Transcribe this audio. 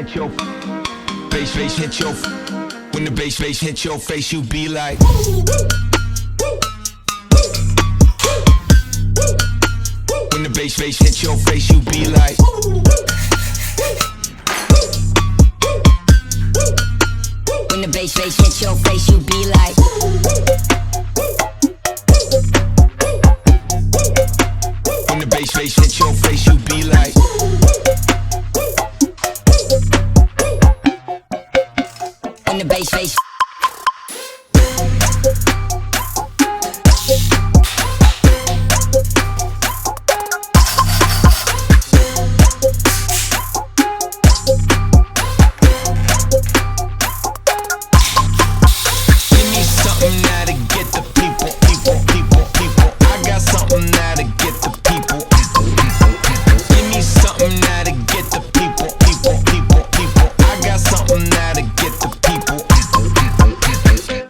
hit your bass hit your when the bass hit your face, you be like. When the bass hit your face, you be like. When the bass hit your face, you be like. When the bass hit your face, you be like. When the bass